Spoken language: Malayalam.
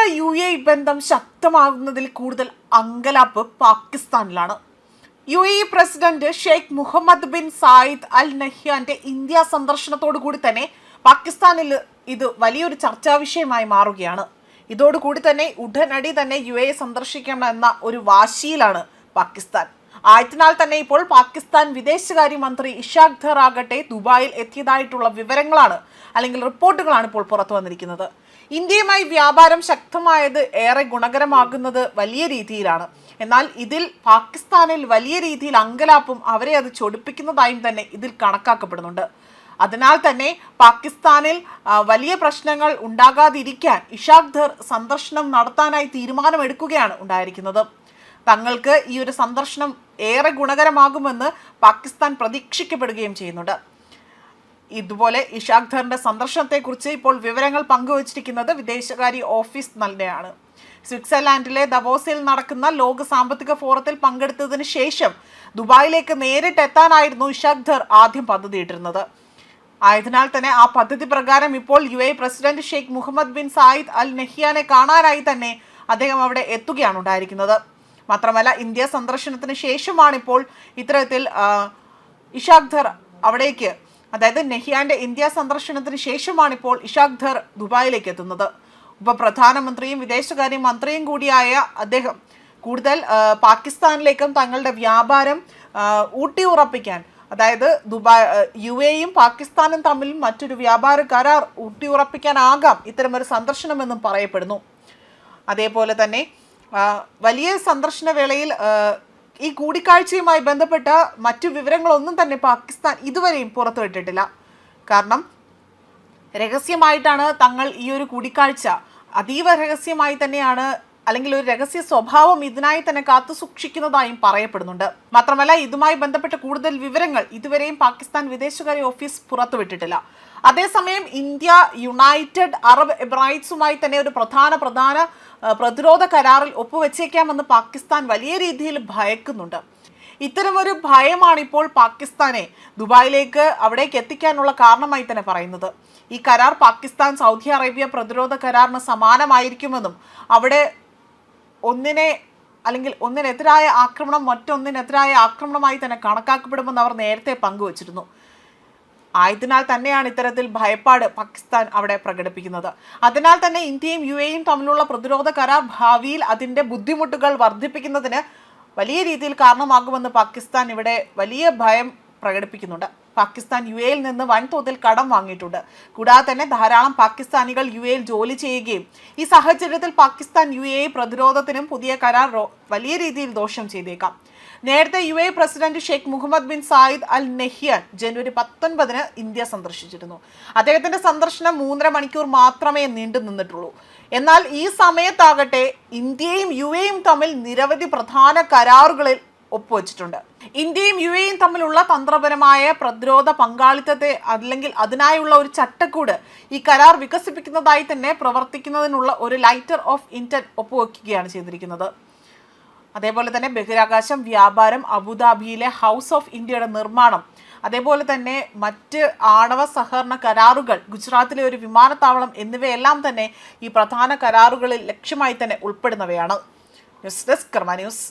ഇന്ത്യ ബന്ധം ശക്തമാകുന്നതിൽ കൂടുതൽ അങ്കലാപ്പ് പാകിസ്ഥാനിലാണ്. President Sheikh Mohammed bin Zayed Al നഹ്യാന്റെ ഇന്ത്യ സന്ദർശനത്തോടു കൂടി തന്നെ പാകിസ്ഥാനിൽ ഇത് വലിയൊരു ചർച്ചാ വിഷയമായി മാറുകയാണ്. ഇതോടുകൂടി തന്നെ ഉടനടി തന്നെ സന്ദർശിക്കണമെന്ന ഒരു വാശിയിലാണ് പാകിസ്ഥാൻ. ആയതിനാൽ തന്നെ ഇപ്പോൾ പാകിസ്ഥാൻ വിദേശകാര്യമന്ത്രി ഇഷാഖ് ദർ ആകട്ടെ ദുബായിൽ എത്തിയതായിട്ടുള്ള വിവരങ്ങളാണ് അല്ലെങ്കിൽ റിപ്പോർട്ടുകളാണ് ഇപ്പോൾ പുറത്തു വന്നിരിക്കുന്നത്. ഇന്ത്യയുമായി വ്യാപാരം ശക്തമായത് ഏറെ ഗുണകരമാകുന്നത് വലിയ രീതിയിലാണ്. എന്നാൽ ഇതിൽ പാകിസ്ഥാനിൽ വലിയ രീതിയിൽ അങ്കലാപ്പും അവരെ അത് ചൊടിപ്പിക്കുന്നതായും തന്നെ ഇതിൽ കണക്കാക്കപ്പെടുന്നുണ്ട്. അതിനാൽ തന്നെ പാകിസ്ഥാനിൽ വലിയ പ്രശ്നങ്ങൾ ഉണ്ടാകാതിരിക്കാൻ ഇഷാഖ് ദർ സന്ദർശനം നടത്താനായി തീരുമാനമെടുക്കുകയാണ് ഉണ്ടായിരിക്കുന്നത്. തങ്ങൾക്ക് ഈ ഒരു സന്ദർശനം ഏറെ ഗുണകരമാകുമെന്ന് പാകിസ്ഥാൻ പ്രതീക്ഷിക്കപ്പെടുകയും ചെയ്യുന്നുണ്ട്. ഇതുപോലെ ഇഷാഖ് ദറിന്റെ സന്ദർശനത്തെക്കുറിച്ച് ഇപ്പോൾ വിവരങ്ങൾ പങ്കുവച്ചിരിക്കുന്നത് വിദേശകാര്യ ഓഫീസ് തന്നെയാണ്. സ്വിറ്റ്സർലാൻഡിലെ ദവോസിൽ നടക്കുന്ന ലോക സാമ്പത്തിക ഫോറത്തിൽ പങ്കെടുത്തതിന് ശേഷം ദുബായിലേക്ക് നേരിട്ട് എത്താനായിരുന്നു ഇഷാഖ് ദർ ആദ്യം പദ്ധതിയിട്ടിരുന്നത്. ആയതിനാൽ തന്നെ ആ പദ്ധതി പ്രകാരം ഇപ്പോൾ president Sheikh Mohammed bin Zayed Al നഹ്യാനെ കാണാനായി തന്നെ അദ്ദേഹം അവിടെ എത്തുകയാണ് ഉണ്ടായിരിക്കുന്നത്. മാത്രമല്ല ഇന്ത്യ സന്ദർശനത്തിന് ശേഷമാണ് ഇപ്പോൾ ഇത്തരത്തിൽ ഇഷാഖ് ദർ അവിടേക്ക്, അതായത് നഹ്യാന്റെ ഇന്ത്യ സന്ദർശനത്തിന് ശേഷമാണ് ഇപ്പോൾ ഇഷാഖ് ദർ ദുബായിലേക്ക് എത്തുന്നത്. ഉപപ്രധാനമന്ത്രിയും വിദേശകാര്യ മന്ത്രിയും കൂടിയായ അദ്ദേഹം കൂടുതൽ പാകിസ്ഥാനിലേക്കും തങ്ങളുടെ വ്യാപാരം ഊട്ടിയുറപ്പിക്കാൻ, അതായത് യും പാകിസ്ഥാനും തമ്മിൽ മറ്റൊരു വ്യാപാര കരാർ ഊട്ടിയുറപ്പിക്കാനാകാം ഇത്തരമൊരു സന്ദർശനമെന്നും പറയപ്പെടുന്നു. അതേപോലെ തന്നെ വലിയ സന്ദർശന വേളയിൽ ഈ കൂടിക്കാഴ്ചയുമായി ബന്ധപ്പെട്ട മറ്റു വിവരങ്ങളൊന്നും തന്നെ പാകിസ്ഥാൻ ഇതുവരെയും പുറത്തുവിട്ടിട്ടില്ല. കാരണം രഹസ്യമായിട്ടാണ് തങ്ങൾ ഈ ഒരു കൂടിക്കാഴ്ച, അതീവ രഹസ്യമായി തന്നെയാണ്, അല്ലെങ്കിൽ ഒരു രഹസ്യ സ്വഭാവം ഇതിനായി തന്നെ കാത്തു സൂക്ഷിക്കുന്നതായും പറയപ്പെടുന്നുണ്ട്. മാത്രമല്ല ഇതുമായി ബന്ധപ്പെട്ട കൂടുതൽ വിവരങ്ങൾ ഇതുവരെയും പാകിസ്ഥാൻ വിദേശകാര്യ ഓഫീസ് പുറത്തുവിട്ടിട്ടില്ല. അതേസമയം ഇന്ത്യ യുണൈറ്റഡ് അറബ് എമിറേറ്റ്സുമായി തന്നെ ഒരു പ്രധാന പ്രതിരോധ കരാറിൽ ഒപ്പുവെച്ചേക്കാമെന്ന് പാകിസ്ഥാൻ വലിയ രീതിയിൽ ഭയക്കുന്നുണ്ട്. ഇത്തരമൊരു ഭയമാണ് ഇപ്പോൾ പാകിസ്ഥാനെ ദുബായിലേക്ക് അവിടേക്ക് എത്തിക്കാനുള്ള കാരണമായി തന്നെ പറയുന്നത്. ഈ കരാർ പാകിസ്ഥാൻ സൗദി അറേബ്യ പ്രതിരോധ കരാറിന് സമാനമായിരിക്കുമെന്നും അവിടെ ഒന്നിനെതിരായ ആക്രമണം മറ്റൊന്നിനെതിരായ ആക്രമണമായി തന്നെ കണക്കാക്കപ്പെടുമെന്ന് അവർ നേരത്തെ പങ്കുവച്ചിരുന്നു. ആയതിനാൽ തന്നെയാണ് ഇത്തരത്തിൽ ഭയപ്പാട് പാകിസ്ഥാൻ അവിടെ പ്രകടിപ്പിക്കുന്നത്. അതിനാൽ തന്നെ ഇന്ത്യയും തമ്മിലുള്ള പ്രതിരോധ കരാർ ഭാവിയിൽ അതിൻ്റെ ബുദ്ധിമുട്ടുകൾ വർദ്ധിപ്പിക്കുന്നതിന് വലിയ രീതിയിൽ കാരണമാകുമെന്ന് പാകിസ്ഥാൻ ഇവിടെ വലിയ ഭയം പ്രകടിപ്പിക്കുന്നുണ്ട്. പാകിസ്ഥാൻ യിൽ നിന്ന് വൻതോതിൽ കടം വാങ്ങിയിട്ടുണ്ട്. കൂടാതെ തന്നെ ധാരാളം പാകിസ്ഥാനികൾ യിൽ ജോലി ചെയ്യുകയും ഈ സാഹചര്യത്തിൽ പാകിസ്ഥാൻ പ്രതിരോധത്തിനും പുതിയ കരാർ വലിയ രീതിയിൽ ദോഷം ചെയ്തേക്കാം. നേരത്തെ president Sheikh Mohammed bin Zayed Al Nahyan ജനുവരി 19 ഇന്ത്യ സന്ദർശിച്ചിരുന്നു. അദ്ദേഹത്തിന്റെ സന്ദർശനം 3.5 മണിക്കൂർ മാത്രമേ നീണ്ടു നിന്നിട്ടുള്ളൂ. എന്നാൽ ഈ സമയത്താകട്ടെ ഇന്ത്യയും തമ്മിൽ നിരവധി പ്രധാന കരാറുകളിൽ ഒപ്പുവെച്ചിട്ടുണ്ട്. ഇന്ത്യയും തമ്മിലുള്ള തന്ത്രപരമായ പ്രതിരോധ പങ്കാളിത്തത്തെ അല്ലെങ്കിൽ അതിനായുള്ള ഒരു ചട്ടക്കൂട് ഈ കരാർ വികസിപ്പിക്കുന്നതായി തന്നെ പ്രവർത്തിക്കുന്നതിനുള്ള ഒരു ലൈറ്റർ ഓഫ് ഇന്റന്റ് ഒപ്പുവെക്കുകയാണ് ചെയ്തിരിക്കുന്നത്. അതേപോലെ തന്നെ ബഹിരാകാശം, വ്യാപാരം, അബുദാബിയിലെ ഹൗസ് ഓഫ് ഇന്ത്യയുടെ നിർമ്മാണം, അതേപോലെ തന്നെ മറ്റ് ആണവ സഹകരണ കരാറുകൾ, ഗുജറാത്തിലെ ഒരു വിമാനത്താവളം എന്നിവയെല്ലാം തന്നെ ഈ പ്രധാന കരാറുകളിൽ ലക്ഷ്യമായി തന്നെ ഉൾപ്പെടുന്നവയാണ്. ന്യൂസ് ഡെസ്ക് കർമ്മ ന്യൂസ്.